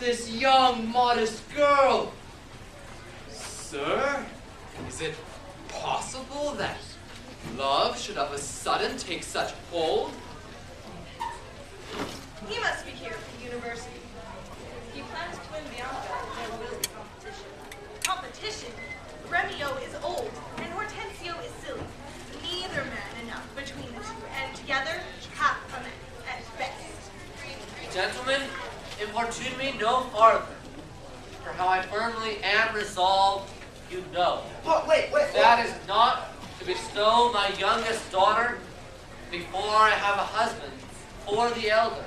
this young, modest girl. Sir, is it possible that love should of a sudden take such hold? He must be here from the university. He plans to win Bianca, and there will be competition. Competition? Remio is old, and Hortensio is silly. Neither man enough between the two, and together, half a man, at best. Gentlemen, importune me no farther, for how I firmly am resolved, you know. Oh, wait. That is not to bestow my youngest daughter before I have a husband for the elder.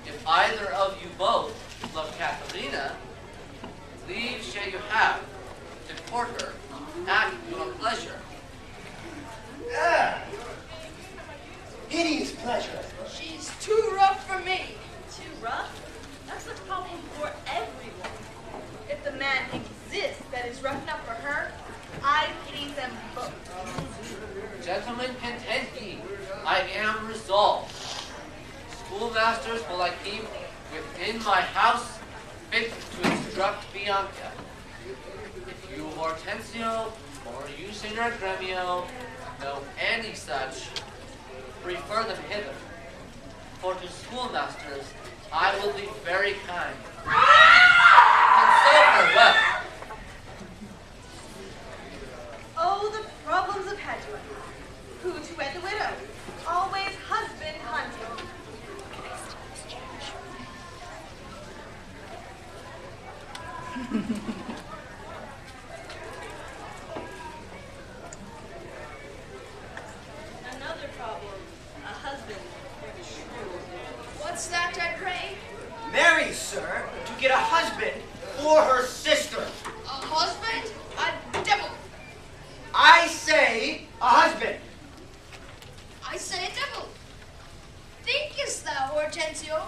If either of you both love Katharina, leave shall you have to court her at your pleasure. Hideous pleasure. She's too rough for me. Too rough? That's the problem for everyone. If the man exists that is rough enough for her, I pity them both. Gentlemen, content ye. I am resolved. Schoolmasters will I keep within my house, fit to instruct Bianca. If you, Hortensio, or you, Signor Gremio, know any such, refer them hither. For to schoolmasters I will be very kind. And so farewell. Oh, the problems of Padua. Who to wed the widow? Always husband hunting. Another problem. A husband for the Shrew. What's that, I pray? Marry, sir, to get a husband for her sister. A husband? A devil. I say a husband. I say a devil. Thinkest thou, Hortensio,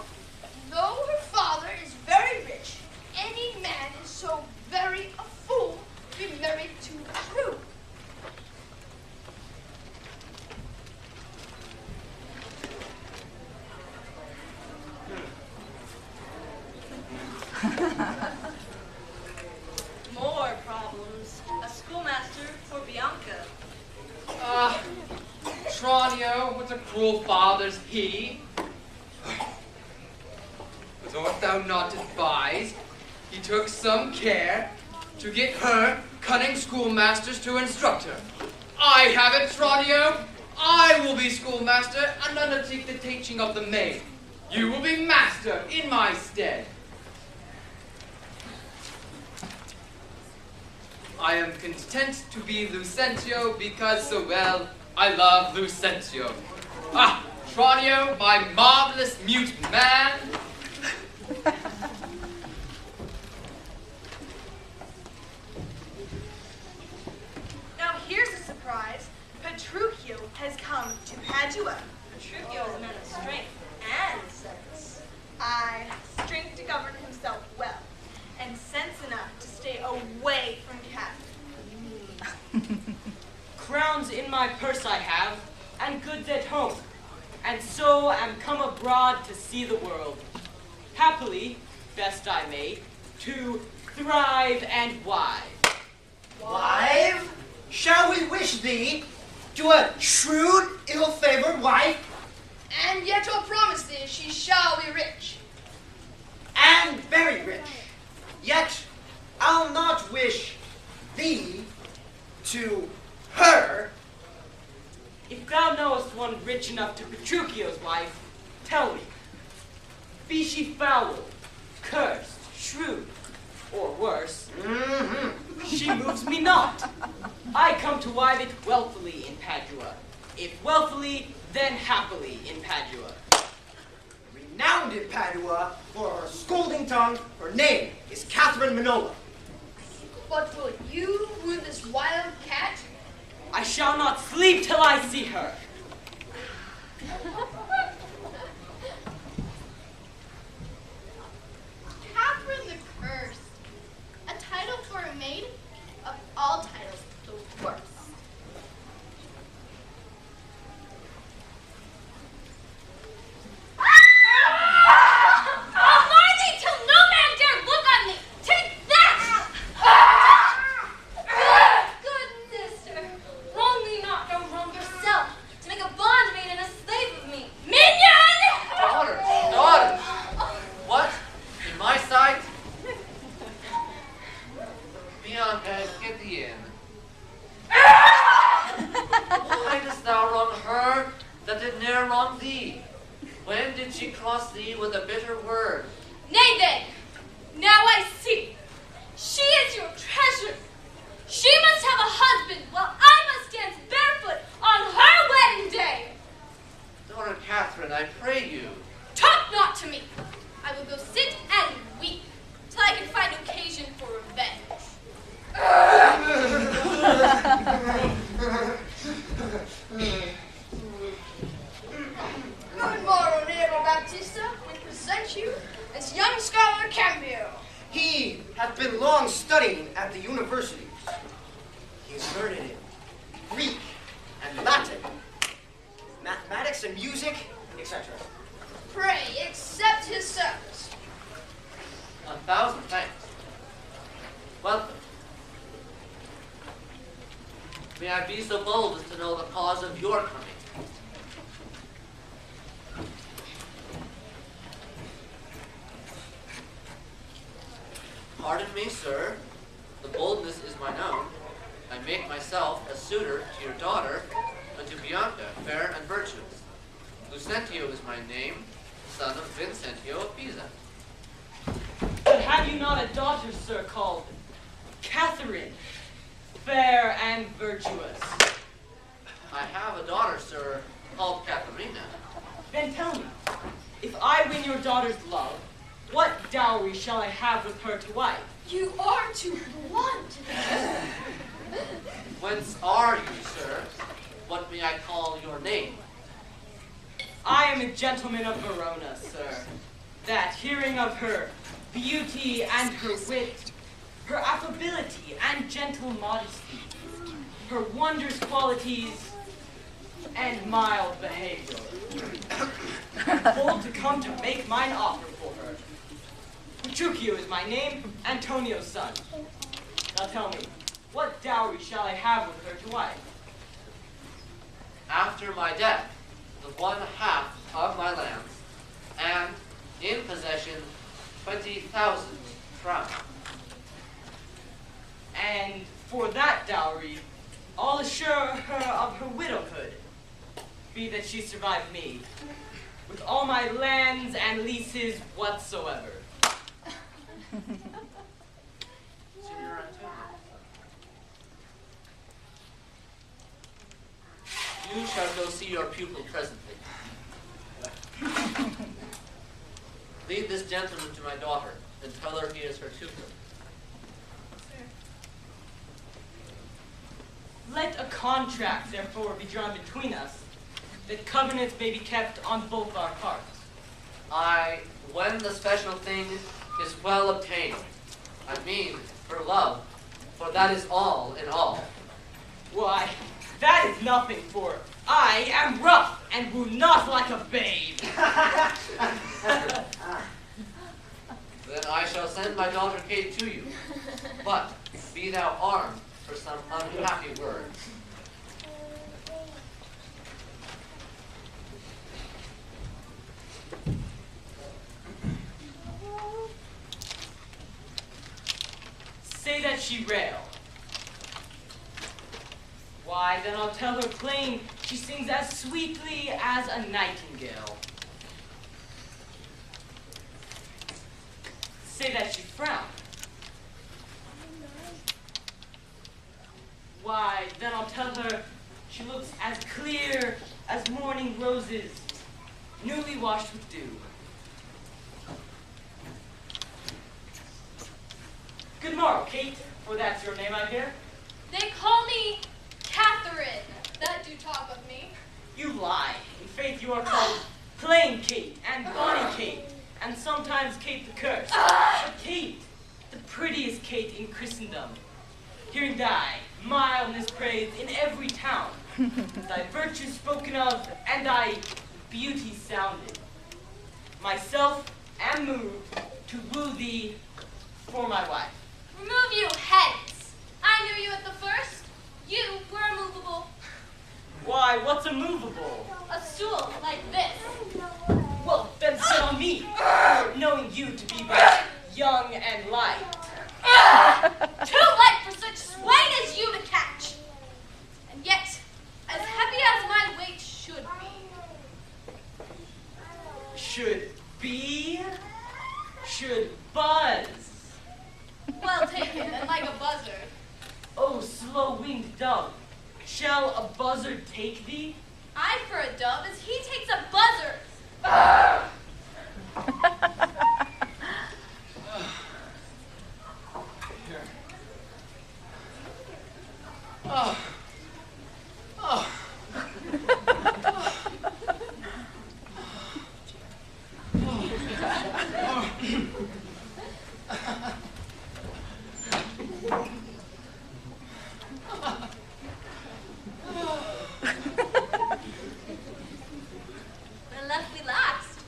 though her father is very rich, any man is so very a fool to be married to a Shrew? More problems. A schoolmaster for Bianca. Tranio, what a cruel father's he. But art thou not advised? He took some care to get her cunning schoolmasters to instruct her. I have it, Tranio. I will be schoolmaster and undertake the teaching of the maid. You will be master in my stead. I am content to be Lucentio because so well I love Lucentio. Ah, Tranio, my marvelous mute man. Now here's a surprise. Petruchio has come to Padua. Petruchio is a man of strength and sense. Aye, strength to govern himself well, and sense enough to stay away from Catherine. Crowns in my purse I have, and goods at home, and so am come abroad to see the world. Happily, best I may, to thrive and wive. Wife? Shall we wish thee to a shrewd, ill-favored wife? And yet I'll promise thee she shall be rich. And very rich. Yet I'll not wish thee to her. If thou knowest one rich enough to Petruchio's wife, tell me. Be she foul, cursed, shrewd, or worse, she moves me not. I come to wive it wealthily in Padua. If wealthily, then happily in Padua. Renowned in Padua for her scolding tongue, her name is Catherine Minola. But will you woo this wild cat? I shall not sleep till I see her. Catherine the Cursed. A title for a maid? Of all titles, the worst. Are they to her that did ne'er wrong thee? When did she cross thee with a bitter word? Nay then, now I see. She is your treasure. She must have a husband while I must dance barefoot on her wedding day. Daughter Catherine, I pray you. Talk not to me. I will go sit and weep till I can find occasion for revenge. Good morrow, neighbor Baptista. We present you as young scholar Cambio. He hath been long studying at the universities. He is learned in Greek and Latin, mathematics and music, etc. Pray accept his service. 1,000 thanks. Welcome. May I be so bold as to know the cause of your coming? Pardon me, sir. The boldness is mine own. I make myself a suitor to your daughter, and to Bianca, fair and virtuous. Lucentio is my name, son of Vincentio of Pisa. But have you not a daughter, sir, called Catherine, fair and virtuous? I have a daughter, sir, called Katharina. Then tell me, if I win your daughter's love, what dowry shall I have with her to wife? You are too blunt. Whence are you, sir? What may I call your name? I am a gentleman of Verona, sir, that hearing of her beauty and her wit, her affability and gentle modesty, her wondrous qualities and mild behavior, bold to come to make mine offer for her. Petruchio is my name, Antonio's son. Now tell me, what dowry shall I have with her to wife? After my death, the 1/2 of my lands, and in possession 20,000 crowns. And for that dowry, I'll assure her of her widowhood, be that she survived me, with all my lands and leases whatsoever. Signor Antonio, you shall go see your pupil presently. Lead this gentleman to my daughter, and tell her he is her tutor. Let a contract, therefore, be drawn between us, that covenants may be kept on both our parts. When the special thing is well obtained, I mean for love, for that is all in all. Why, that is nothing, for I am rough and woo not like a babe. Then I shall send my daughter Kate to you, but be thou armed for some unhappy words. Say that she rail. Why, then I'll tell her plain she sings as sweetly as a nightingale. Say that she frown. Why, then I'll tell her she looks as clear as morning roses, newly washed with dew. Good morrow, Kate, for that's your name, I hear. They call me Catherine, that do talk of me. You lie. In faith, you are called Plain Kate and Bonny Kate, and sometimes Kate the Cursed. But Kate, the prettiest Kate in Christendom. Hearing thy mildness praised in every town, thy virtues spoken of, and thy beauty sounded. Myself am moved to woo thee for my wife. Remove you heads. I knew you at the first. You were immovable. Why, what's immovable? A stool like this. Well, then sit on me, knowing you to be but young and light. Too light for such swain as you to catch. And yet, as heavy as my weight should be. should be, should buzz. Well taken, and like a buzzard. Oh, slow-winged dove, shall a buzzard take thee? I for a dove as he takes a buzzard. Here. Oh. Oh. We're left relaxed.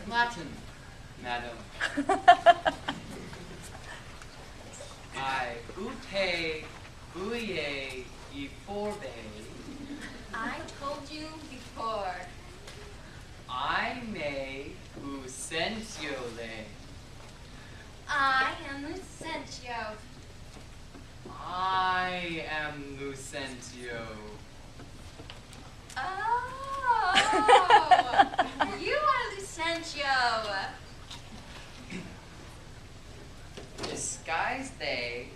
Latin, madam. I ute, uie, e forbe. I told you before. I may usentiole. I am Lucentio. I am Lucentio. Oh, you are Lucentio. Disguise they,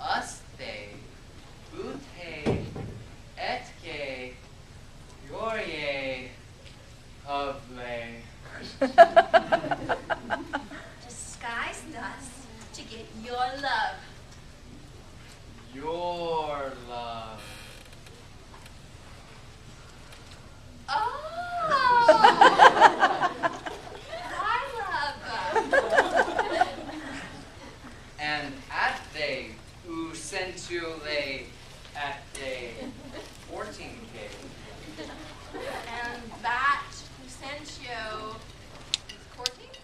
us they, ute, etque, glorie, of lay. Disguised us to get your love. Your love. Oh, my love. And at they usentiole at they 14K. And that Lucentio is courting?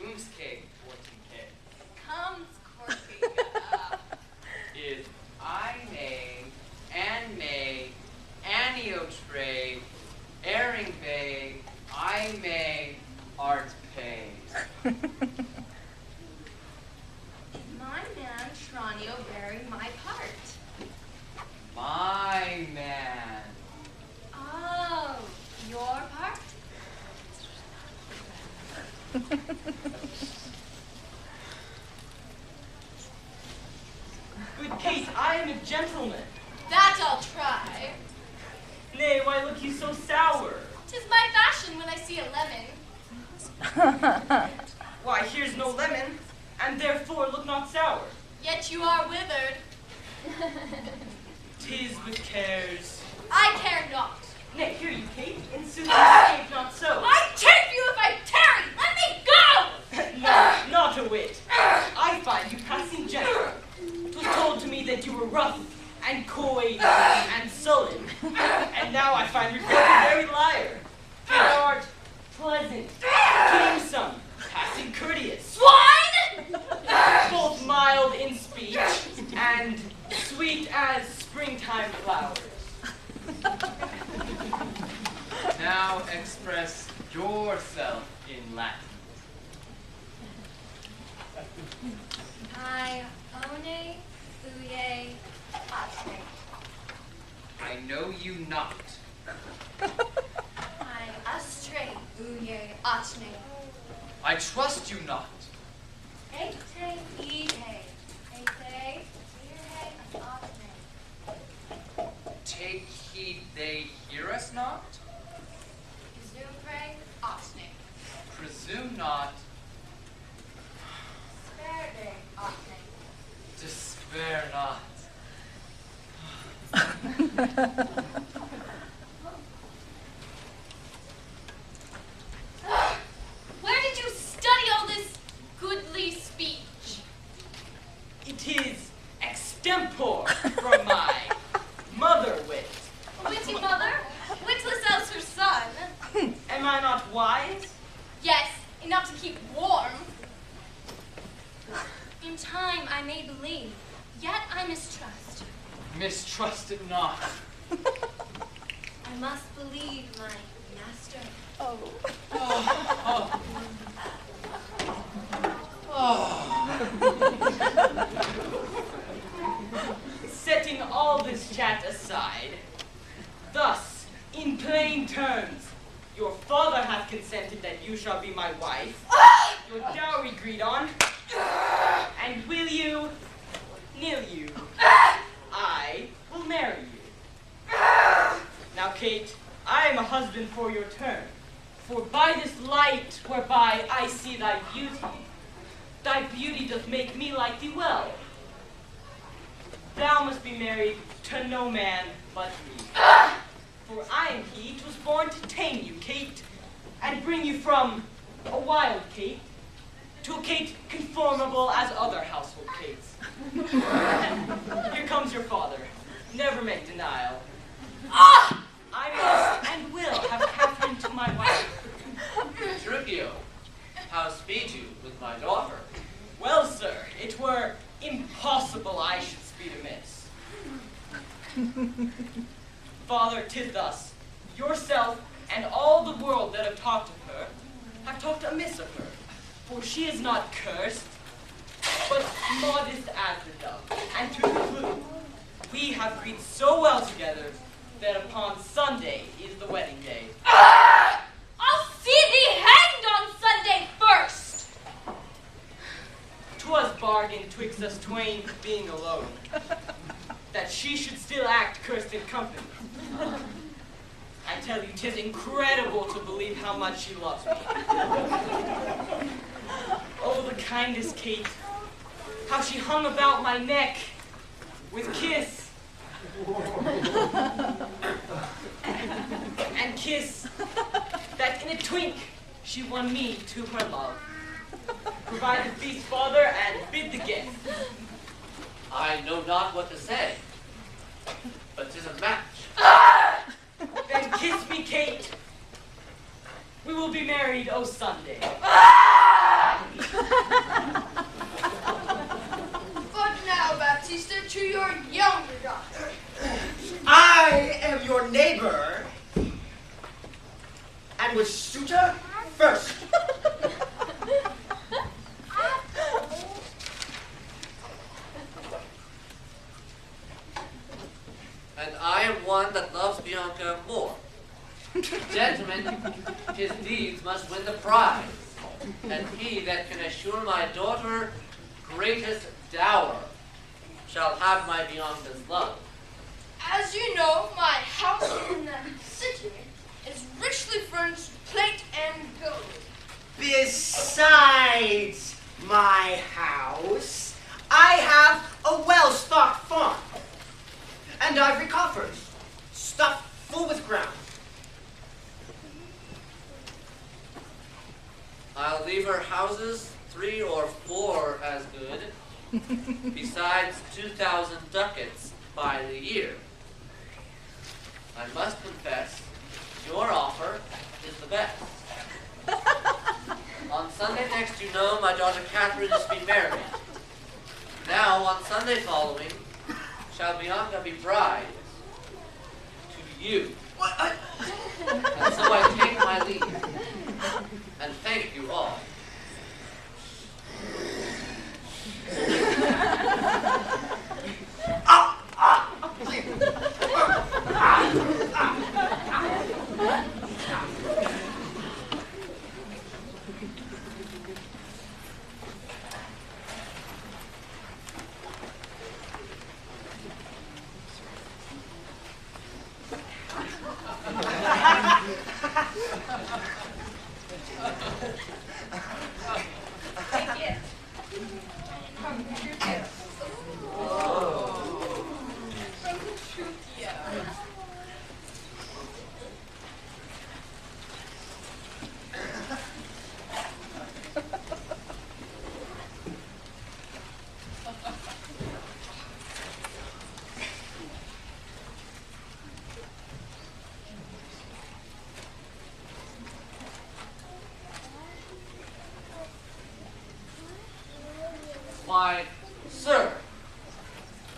Umske 14K. Comes courting. Is I may, and may, aniotre, airing bay, I may, art pay. My man Shranio bearing my part. My man. Oh, your part? Good Kate, I am a gentleman. That I'll try. Nay, why look you so sour? 'Tis my fashion when I see a lemon. Why, here's no lemon, and therefore look not sour. Yet you are withered. 'Tis with cares. I care not. Nay, hear you, Kate, in sooth escape not so. I chafe you if I tarry. Let me go. No, not a whit. I find you passing gentle. 'Twas told to me that you were rough and coy and sullen, and now I find you a very liar. Thou art pleasant, gamesome, passing courteous, Swine! both mild in speech and sweet as springtime flowers. Now express yourself in Latin. I one uye atne. I know you not. I astre uye atne. I trust you not. Ete ide. Ete ire atne. Take heed they hear us not. Zupre atne. Presume not. Sperde atne. Despair not. Where did you study all this goodly speech? It is extempore from my mother wit. Witty mother, witless else her son. Am I not wise? Yes, enough to keep warm. In time I may believe, yet I mistrust. Mistrust it not. I must believe my master. Oh, oh. Setting all this chat aside, thus, in plain terms, Your father hath consented that you shall be my wife. Your dowry agreed on. And will you, nill you, I will marry you. Now, Kate, I am a husband for your turn. For by this light whereby I see thy beauty doth make me like thee well. Thou must be married to no man but me. For I am he that was born to tame you, Kate, and bring you from a wild Kate to a Kate conformable as other household Kates. Here comes your father. Never make denial. I must and will have Catherine to my wife. Petruchio, how speed you with my daughter? Well, sir, it were impossible I should speed amiss. Father, 'tis thus. Yourself and all the world that have talked of her have talked amiss of her. For she is not cursed, but modest as the dove. And to conclude, we have agreed so well together that upon Sunday is the wedding day. I'll see thee hanged on Sunday first. 'Twas bargained twixt us twain, being alone, that she should still act cursed in company. I tell you, 'tis incredible to believe how much she loves me. Oh, the kindest Kate, how she hung about my neck with kiss. And kiss, that in a twink she won me to her love. Provide the feast, father, and bid the guest. I know not what to say, but 'tis a match. Then kiss me, Kate. We will be married, oh Sunday. But now, Baptista, to your younger daughter. I am your neighbor, and was suitor first. And I am one that loves Bianca more. Gentlemen, his deeds must win the prize, and he that can assure my daughter greatest dower shall have my Bianca's love. As you know, my house in the city is richly furnished with plate and gold. Besides my house, I have a well-stocked farm, and ivory coffers stuffed full with ground. I'll leave her houses 3 or 4 as good, besides 2,000 ducats by the year. I must confess, your offer is the best. On Sunday next, you know, my daughter Catherine is to be married. Now, on Sunday following, shall Bianca be bride to you. And so I take my leave, and thank you all. Why, sir,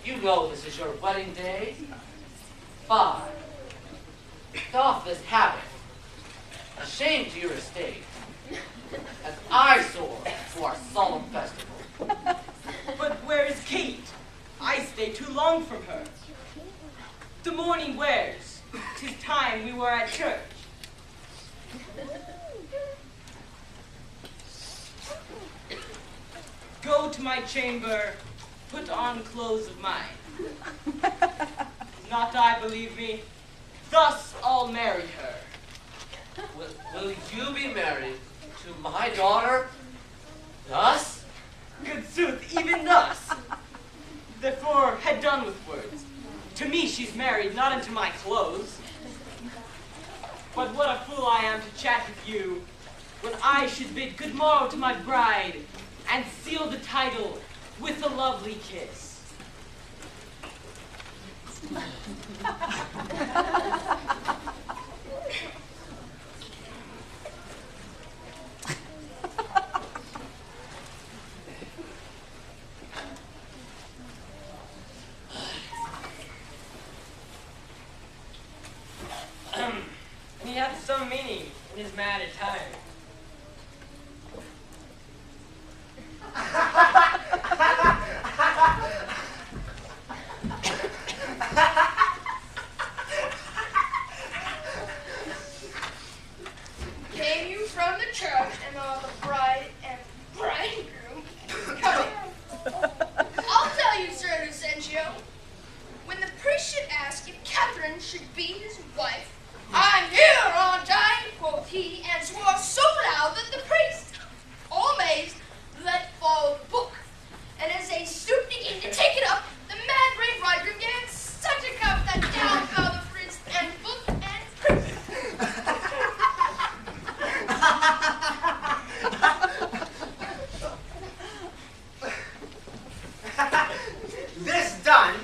you know this is your wedding day. Fie. Doff this habit. A shame to your estate. An eyesore to our solemn festival. But where is Kate? I stay too long from her. The morning wears. 'Tis time we were at church. go to my chamber, put on clothes of mine. Not I, believe me. Thus I'll marry her. Will you be married to my daughter? Thus? Good sooth, even thus. Therefore, had done with words. To me she's married, not unto my clothes. But what a fool I am to chat with you, when I should bid good morrow to my bride, and seal the title with a lovely kiss. He had some meaning in his mad attire. Came you from the church and all the bride and bridegroom coming? I'll tell you, Sir Lucentio. When the priest should ask if Catherine should be his wife, I'm here, aren't I? Quoth he, and swore so loud that the priest, all amazed, let fall the book. And as they stooped again to take it up, the mad brave bridegroom gave it such a cuff that down fell the priest and book and priest. This done,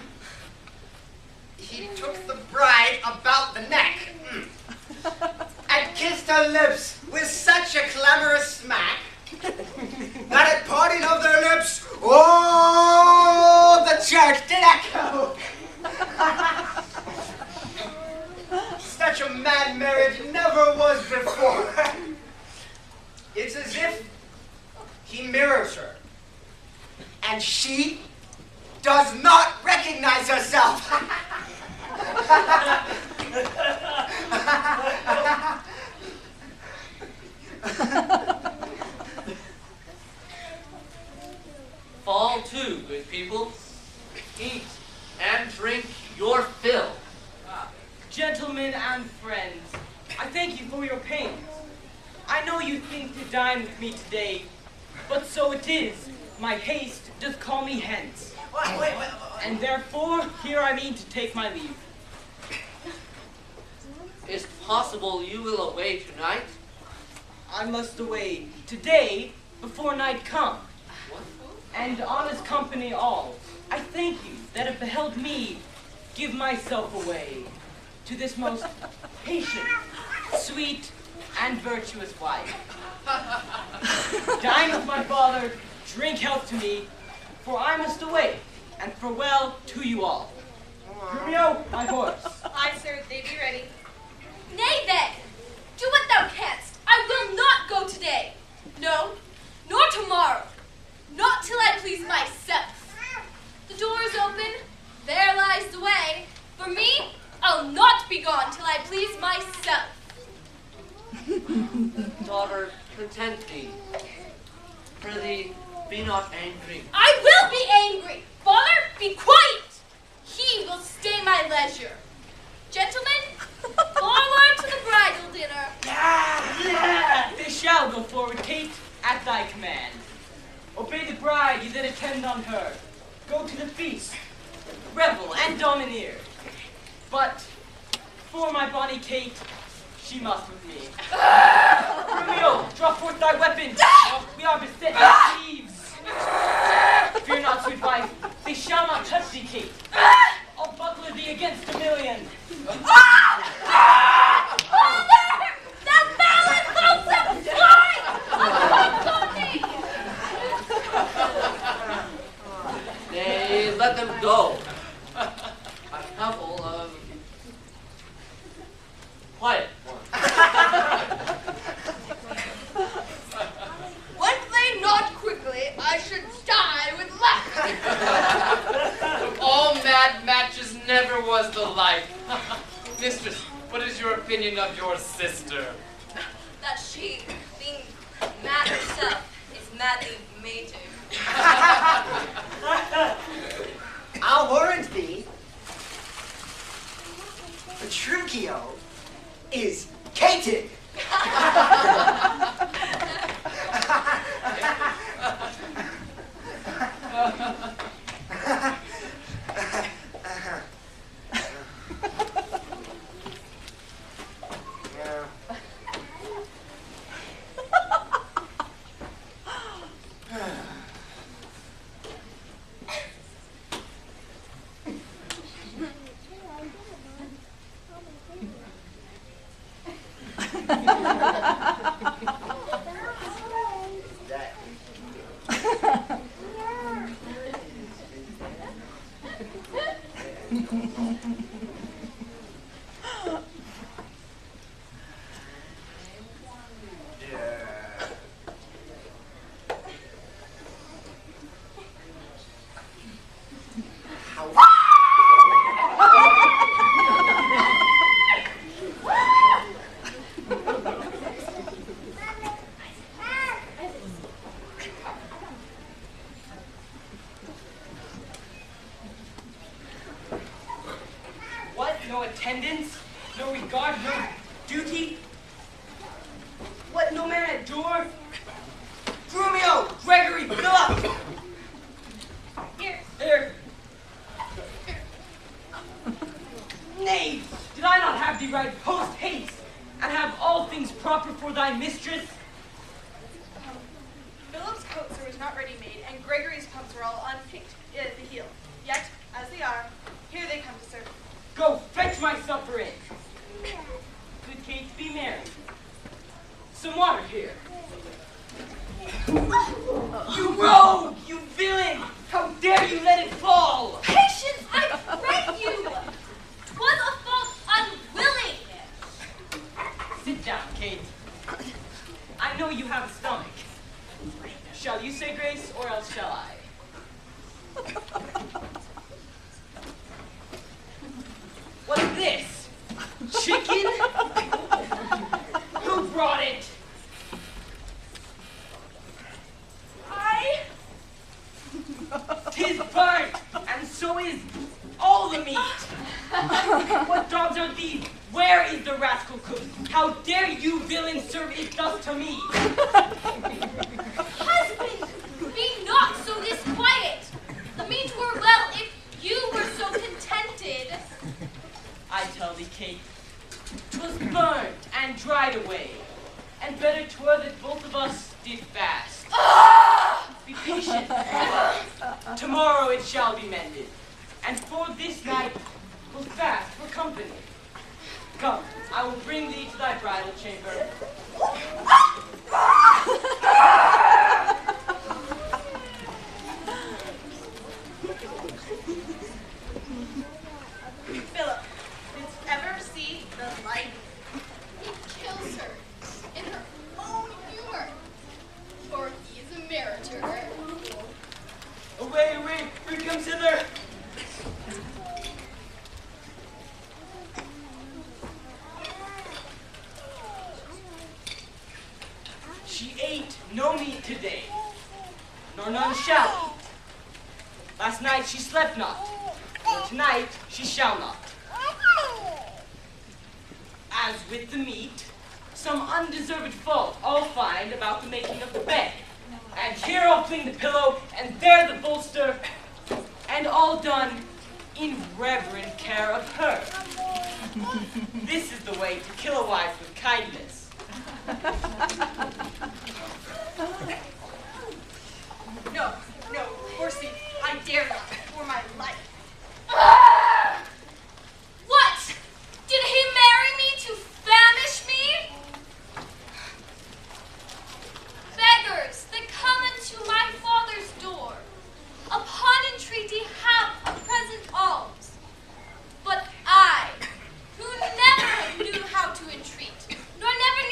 he took the bride about the neck and kissed her lips with such a clamorous smack that at parting of their lips, oh, the church did echo. Such a mad marriage never was before. It's as if he mirrors her, and she does not recognize herself. Fall to, good people. Eat and drink your fill. Gentlemen and friends, I thank you for your pains. I know you think to dine with me today, but so it is. My haste doth call me hence. Wait. And therefore, here I mean to take my leave. Is it possible you will away tonight? I must away today before night come. What? And honest company all, I thank you that have beheld me give myself away to this most patient, sweet, and virtuous wife. Dine with my father, drink health to me, for I must away, and farewell to you all. Romeo, my horse. Aye, sir, they be ready. Nay then, do what thou canst. I will not go today. No, nor tomorrow. Not till I please myself. The door is open, there lies the way. For me, I'll not be gone till I please myself. Daughter, content thee. Prithee, be not angry. I will be angry. Father, be quiet. He will stay my leisure. Gentlemen, forward to the bridal dinner. They shall go forward, Kate, at thy command. Obey the bride, you that attend on her. Go to the feast, revel and domineer. But for my bonny Kate, she must with me. Romeo, draw forth thy weapon. We are beset by thieves. Fear not, sweet wife, they shall not touch thee, Kate. I'll buckler thee against a million. Father! Thou foulest loathsome swine! Nay, let them go. A couple of quiet ones. Went they not quickly, I should die with laughter. Of all mad matches never was the like. Mistress, what is your opinion of your sister? That she, being mad herself, is madly mated. I'll warrant thee, Petruchio is cated. What? No attendance? No regard? No duty? What? No man at door? Romeo! Gregory! Philip! Here. Here! Nay! Did I not have thee ride post-haste, and have all things proper for thy mistress? Philip's coats are not ready made, and Gregory's pumps are all unpicked at the heel. Yet, as they are, here they come to serve. Go fetch my supper in. Good Kate, be merry. Some water here. You rogue! You villain! How dare you let it fall! Patience, I pray you! 'Twas a fault unwilling. Sit down, Kate. I know you have a stomach. Shall you say grace, or else shall I? What's this? Chicken? Who brought it? I... 'Tis burnt, and so is all the meat. What dogs are these? Where is the rascal cook? How dare you, villain, serve it thus to me? Husband, be not so disquiet. The meat were well if you were so contented. I tell thee, Kate, 'twas burnt and dried away, and better 'twere that both of us did fast. Be patient. Tomorrow it shall be mended, and for this night we'll fast for company. Come, I will bring thee to thy bridal chamber. Philip, didst ever see the light? He kills her in her own humor, for he is a meritor. Away, away, here comes hither. She ate no meat today, nor none shall eat. Last night she slept not, but tonight she shall not. As with the meat, some undeserved fault I'll find about the making of the bed. And here I'll fling the pillow, and there the bolster, and all done in reverent care of her. This is the way to kill a wife with kindness. No, no, horsey, I dare not, for my life. What? Did he marry me to famish me? Beggars that come unto my father's door, upon entreaty have a present alms. But I, who never knew how to entreat, nor never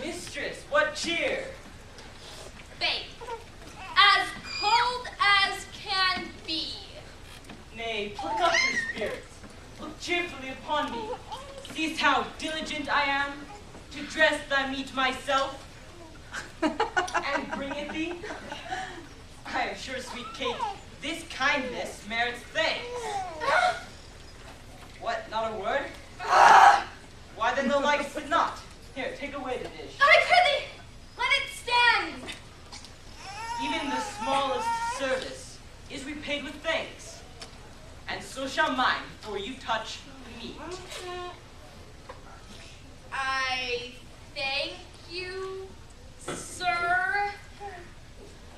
Mistress, what cheer? Babe, as cold as can be. Nay, pluck up your spirits. Look cheerfully upon me. Seest how diligent I am to dress thy meat myself and bring it thee? I am sure, sweet Kate, this kindness merits thanks. What, not a word? Why then thou likest it not? Here, take away the dish. I prithee, let it stand. Even the smallest service is repaid with thanks, and so shall mine, for you touch meat. I thank you, sir.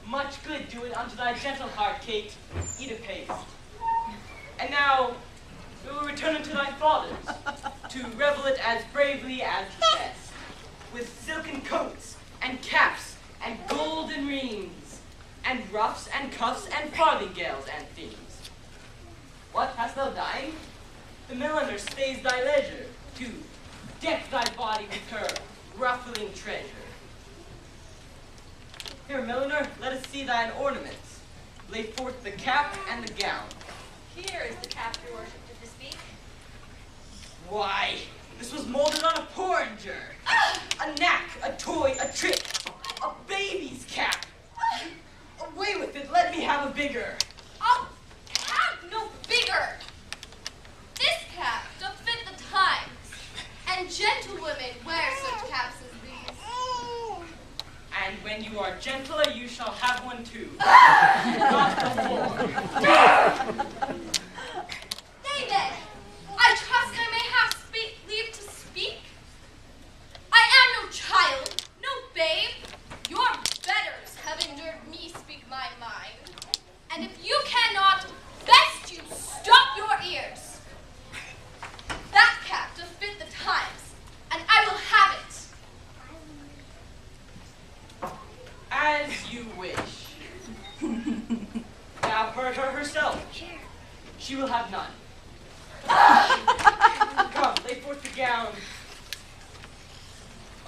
Much good do it unto thy gentle heart, Kate. Eat apace. And now we will return unto thy fathers, to revel it as bravely as the best, with silken coats, and caps, and golden rings, and ruffs, and cuffs, and farthingales, and things. What, hast thou dined? The milliner stays thy leisure, to deck thy body with her ruffling treasure. Here, milliner, let us see thine ornaments. Lay forth the cap and the gown. Here is the cap, your worship, to bespeak. Why, this was molded on a porringer. A knack, a toy, a trick, a baby's cap. Away with it, let me have a bigger. I'll have no bigger. This cap doth fit the times, and gentlewomen wear such caps as these. And when you are gentler, you shall have one too. Not before. Nay then, I trust I may have leave to speak. I am no child, no babe. Your betters have endured me speak my mind. And if you cannot, best you stop your ears. That cap doth fit the times, and I will have it. As you wish. Thou heard her herself. She will have none. Come, lay forth the gown.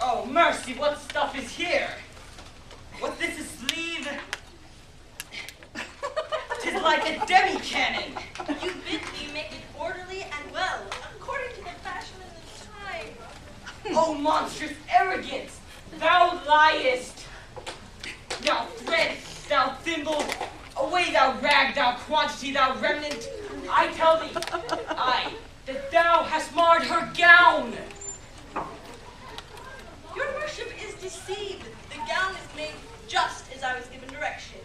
Oh, mercy, what stuff is here? What's this, a sleeve? 'Tis like a demi-cannon. You bid me make it orderly and well, according to the fashion of the time. Oh, monstrous arrogance! Thou liest! Thou thread, thou thimble, away thou rag, thou quantity, thou remnant! I tell thee, that thou hast marred her gown! Your worship is deceived. The gown is made just as I was given direction.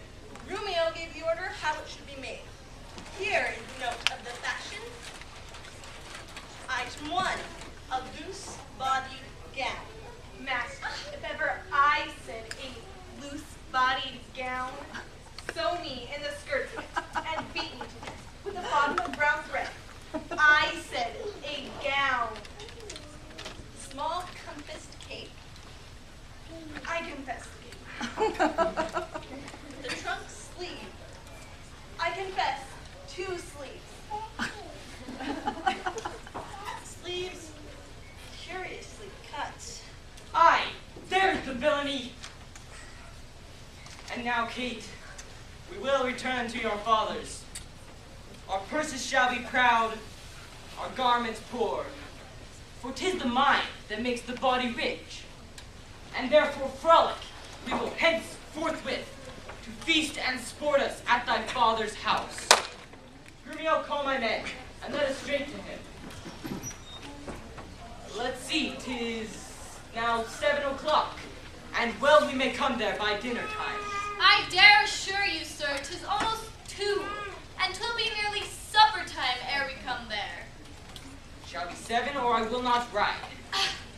Romeo gave the order how it should be made. Here is the note of the fashion. Item 1, a loose-bodied gown. Master, if ever I said a loose-bodied gown, sew me in the skirts of it and beat me to death with a bottom of brown thread. I said a gown. Small compassed cape. I confess the cape. The trunk sleeve. I confess 2 sleeves. Sleeves curiously cut. Aye, there's the villainy! And now, Kate, we will return to your fathers. Our purses shall be proud, our garments poor. For 'tis the mind that makes the body rich. And therefore frolic, we will hence forthwith to feast and sport us at thy father's house. Romeo, call my men, and let us straight to him. Let's see, 'tis now 7 o'clock, and well we may come there by dinner time. I dare assure you, sir, 'tis almost 2, and 'twill be nearly supper time ere we come there. Shall be 7, or I will not ride.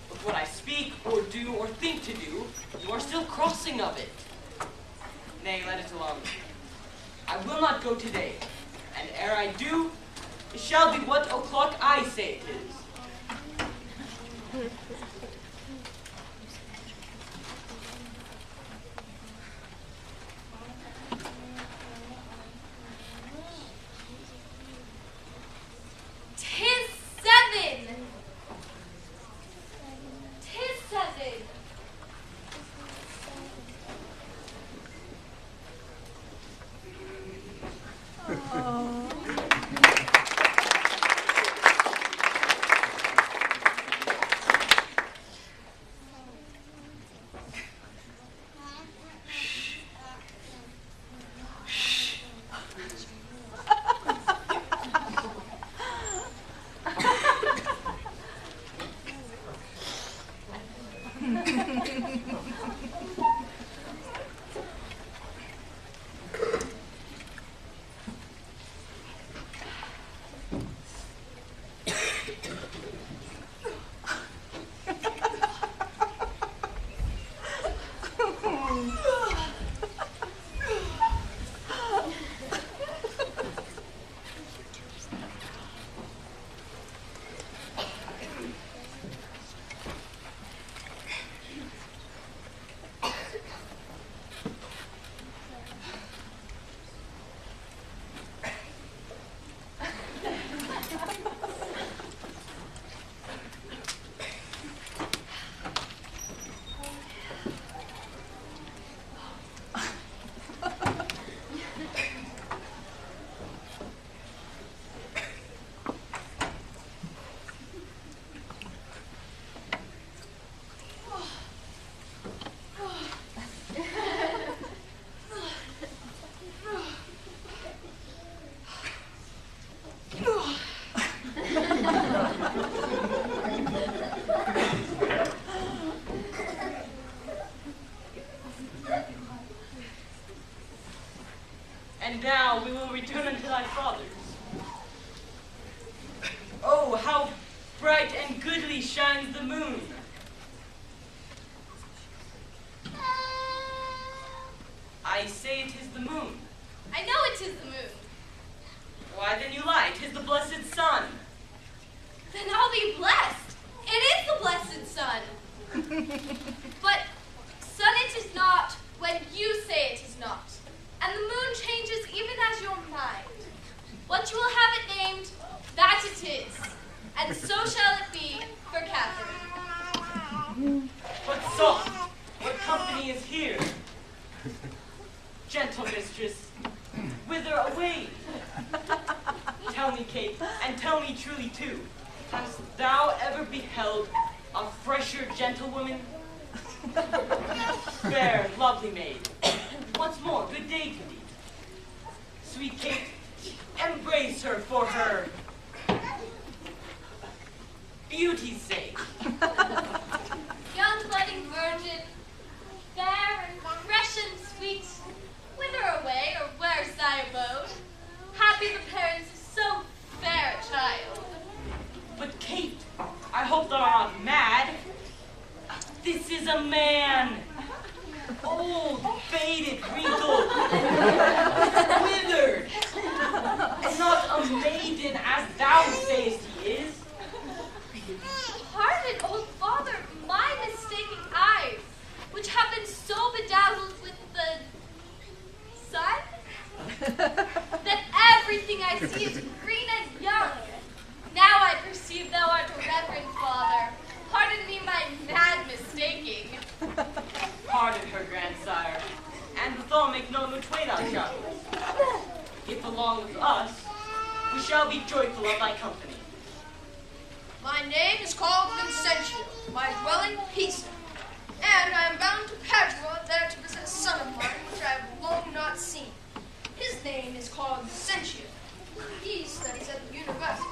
But what I speak, or do, or think to do, you are still crossing of it. Nay, let it alone. I will not go today, and ere I do, it shall be what o'clock I say it is. Tis 7. 'Tis And now we will return unto thy fathers. Oh, how bright and goodly shines the moon! I say it is the moon. I know it is the moon. Why then you lie, 'tis the blessed sun. Then I'll be blessed. It is the blessed sun. But sun it is not when you say it is not. And the moon changes even as your mind. What you will have it named, that it is. And so shall it be for Catherine. But soft, what company is here? Gentle mistress, whither away? Tell me, Kate, and tell me truly too, hast thou ever beheld a fresher gentlewoman? Fair, lovely maid, once more, good day to thee. Sweet Kate, embrace her for her beauty's sake. Young budding virgin, fair and fresh and sweet, whither away or where's thy abode? Happy the parents of so fair a child. But Kate, I hope thou art not mad. This is a man. Old, faded, wrinkled, withered, and not a maiden as thou sayest he is. Pardon, old father, my mistaken eyes, which have been so bedazzled with the sun, that everything I see is green and young. Now I perceive thou art a reverend father. Pardon me my mad mistaking. Pardon her, grandsire, and withal make known which way thou shalt. If along with us, we shall be joyful of thy company. My name is called Vincentio, my dwelling Pisa, and I am bound to Padua there to visit a son of mine which I have long not seen. His name is called Vincentio. He studies at the university.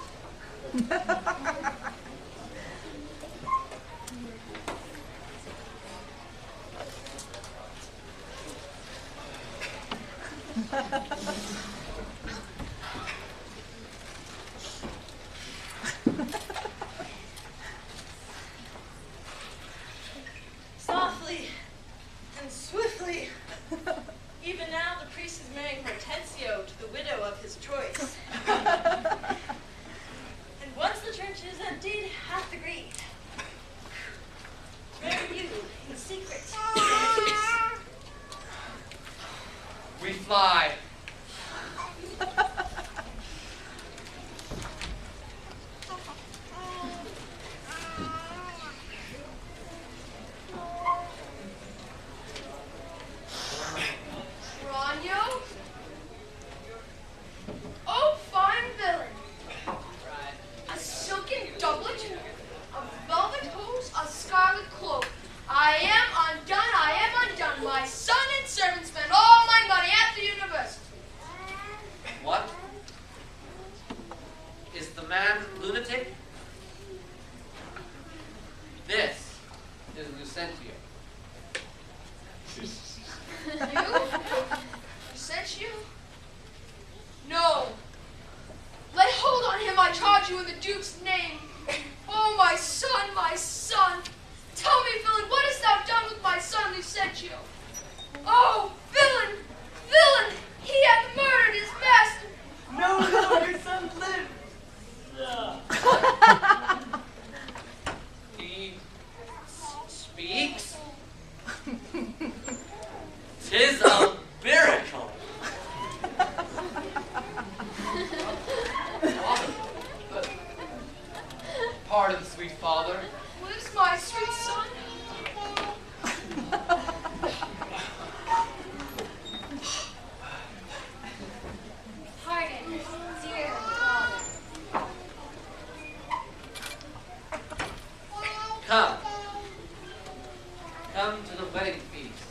Softly and swiftly. Even now the priest is marrying Hortensio to the widow of his choice. And once the church is indeed hath agreed, marry you in secret. We fly Vicentio. You? Sent you? No. Lay hold on him, I charge you in the Duke's name. Oh, my son, my son. Tell me, villain, what hast thou done with my son, Lucentio? Oh, villain, villain, he hath murdered his master. No, your son lives. He speaks? 'Tis a miracle. Pardon, sweet father. Lives my sweet son? Pardon, dear father. Come. Come to the wedding feast.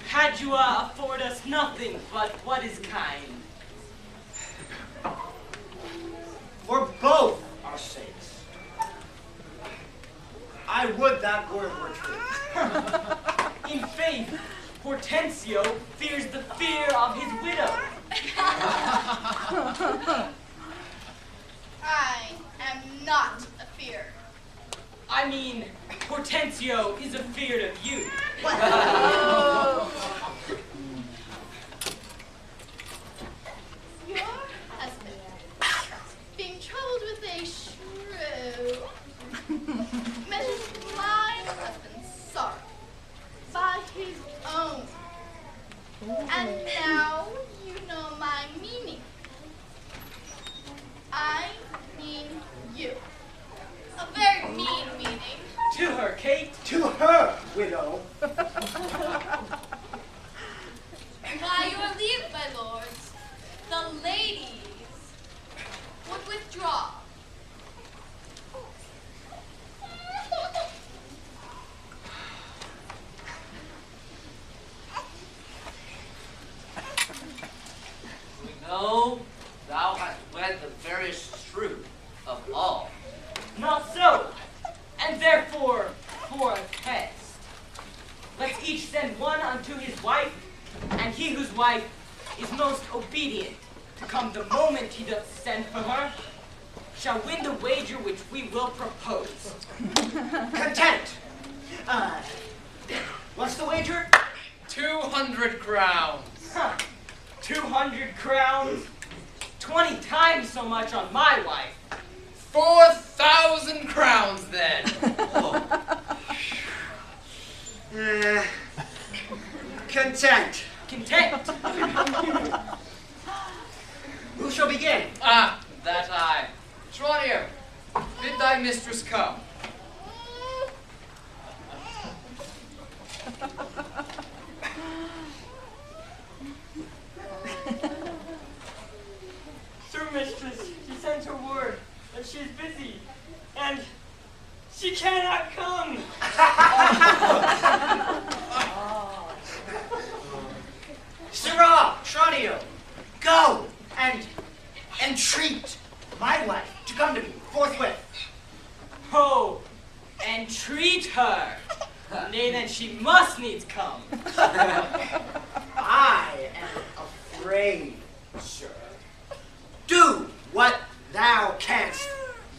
Padua afford us nothing but what is kind. For both our sakes. I would that word were true. In faith, Hortensio fears the fear of his widow. I am not a fear. I mean, Hortensio is afeard of you. Your husband, being troubled with a shrew, measures my husband's sorrow by his own. And now you know my meaning. I mean you. A very mean meaning. To her, Kate. To her, widow. By your leave, my lords, the ladies would withdraw. We know thou hast wed the fairest Shrew of all. Not so. And therefore, for a test, let's each send one unto his wife, and he whose wife is most obedient to come the moment he doth send for her, shall win the wager which we will propose. Content. What's the wager? 200 crowns. 200 crowns, 20 times so much on my wife. 4,000 crowns, then. Content. Content. Who shall begin? Ah, that I. Tranio, bid thy mistress come. Sir Mistress, she sent her word that she is busy, and she cannot come. Sirrah, Tranio, go and entreat my wife to come to me forthwith. Oh, entreat her. Nay, then she must needs come. I am afraid, sir. Do what thou canst.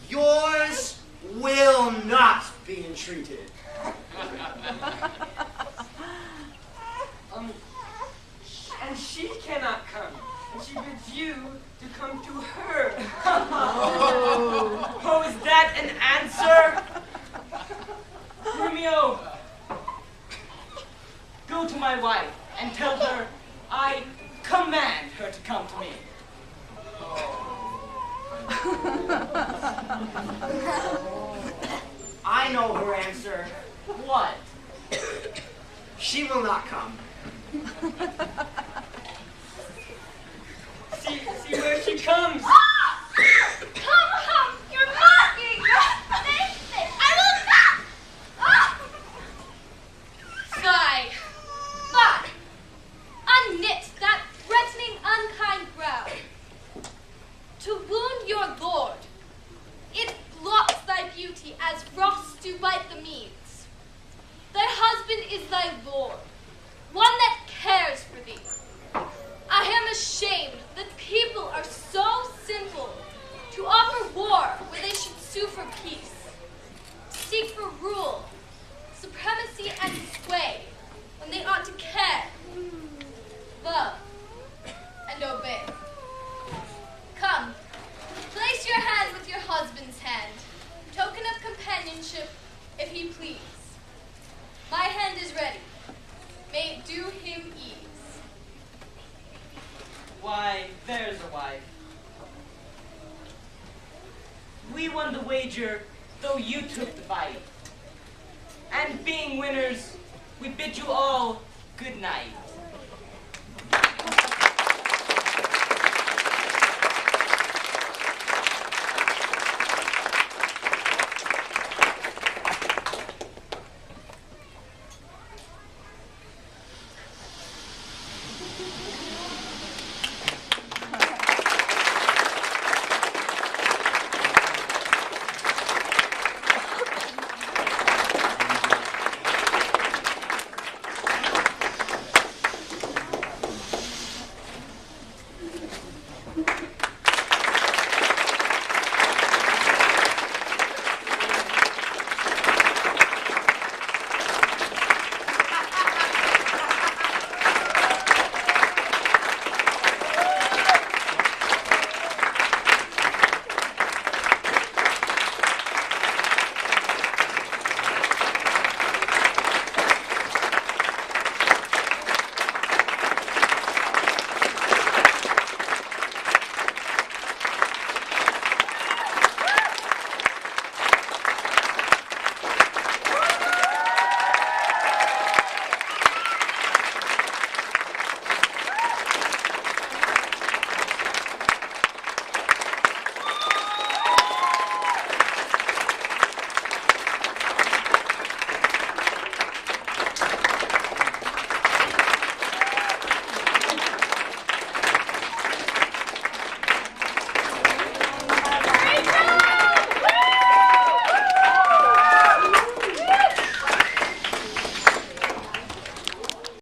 Yours will not be entreated. And she cannot come. And she bids you to come to her. Oh, is that an answer? Romeo, go to my wife and tell her I command her to come to me. I know her answer. What? She will not come. See where she comes. Come, you're mocking. I will as frost do bite the meads. Thy husband is thy lord, one that cares for thee. I am ashamed that people are so simple to offer war where they should sue for peace, to seek for rule, supremacy, and sway when they ought to care, love, and obey. Come, place your hand with your husband's hand, token of companionship, if he please. My hand is ready. May it do him ease. Why, there's a wife. We won the wager, though you took the fight. And being winners, we bid you all good night.